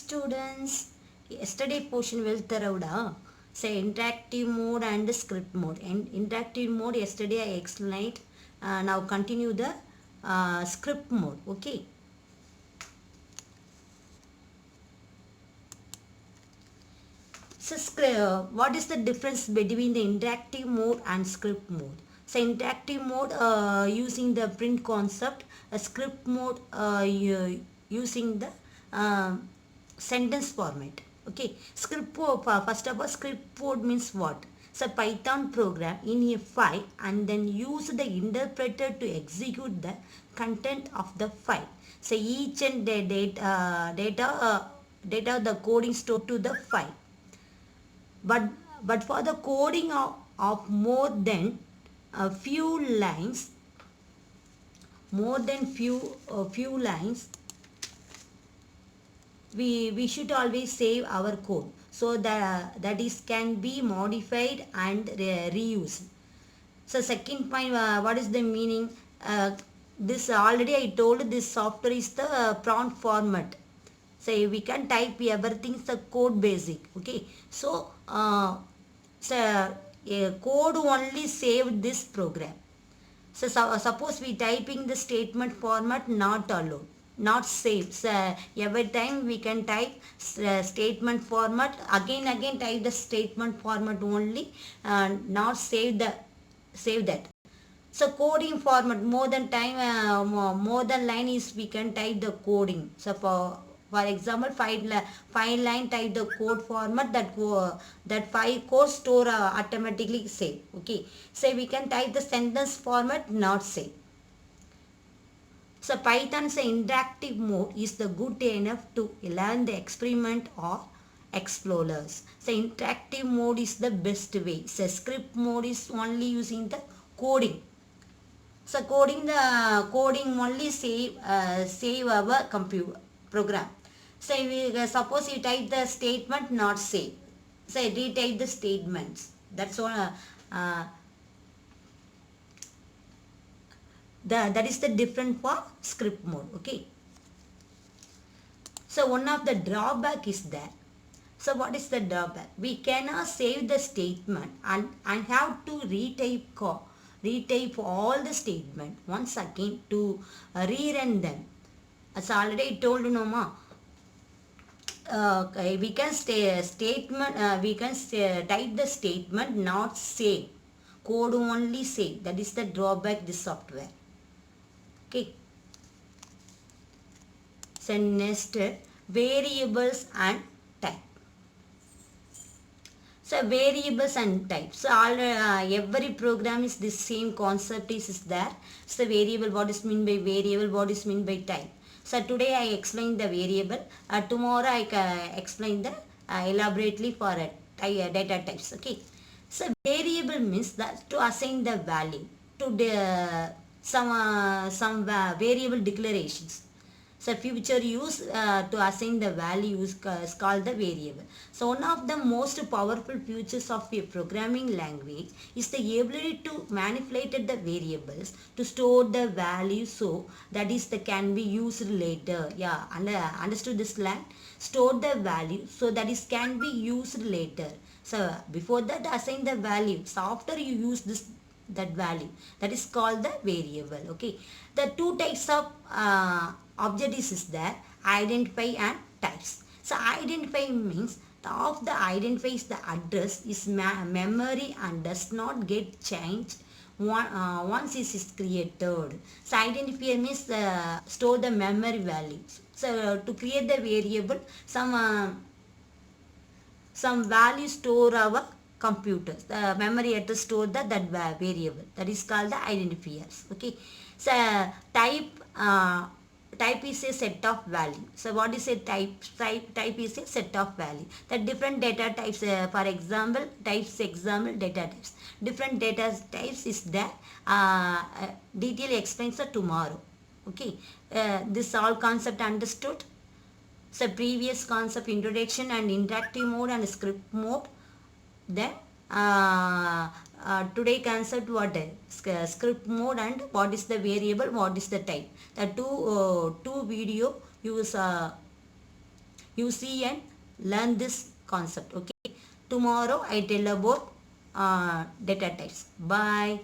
Students, yesterday portion வெல்தரவுடா. So interactive mode and script mode. And interactive mode yesterday I explained. Now continue the script mode. Okay. So what is the difference between the interactive mode and script mode? So interactive mode using the print concept, a script mode using the sentence format. Okay, script mode, first of all, script mode means what? So Python program in a file and then use the interpreter to execute the content of the file. So each and the data the coding stored to the file. But for the coding of more than a few lines, few lines, we should always save our code so that is can be modified and reused. So second point, what is the meaning? This already I told, this software is the prompt format. So we can type everything, the code basic. Okay, so code only saved this program. So suppose we typing the statement format not allowed, not saved. So every time we can type statement format, again type the statement format only, not save that. So coding format, more than time, more than line is we can type the coding. So for example, five line type the code format, that five code store automatically save. Okay, so we can type the sentence format, not save. So Python's interactive mode is the good enough to learn the experiment or explorers. So interactive mode is the best way. So script mode is only using the coding. So coding only save our computer program. So suppose you type the statement, not save. So retype the statements. That's all. That is the different for script mode. Okay. So one of the drawback is that. So what is the drawback? We cannot save the statement and have to retype all the statement once again to rerun them. As already told, no ma. We can type the statement, not save. Code only save. That is the drawback this software. Okay. So next, variables and type. So variables and types. So every program is the same concept is there. So variable, what is mean by variable, what is mean by type. So today I explain the variable. Tomorrow I explain the elaborately for data types. Okay. So variable means that to assign the value to the some variable declarations. So future use to assign the values is called the variable. So one of the most powerful features of a programming language is the ability to manipulate the variables to store the value so that is the can be used later. Yeah, understood this line? Store the value so that is can be used later. So before that assign the value. So after you use that value, that is called the variable. Okay, the two types of objectives is there, identify and types. So identify means the identifies the address is memory and does not get changed once it is created. So identifier means store the memory values. So to create the variable, some value store our computers. The memory address store that variable. That is called the identifiers. Okay. So type is a set of value. So what is a type? Type is a set of value. The different data types, for example, data types. Different data types is there. Detail explains tomorrow. Okay. This all concept understood. So previous concept, introduction and interactive mode and script mode. Then today concept, what is script mode and what is the variable, what is the type. The two video use You see and learn this concept. Okay. Tomorrow I tell about data types. Bye.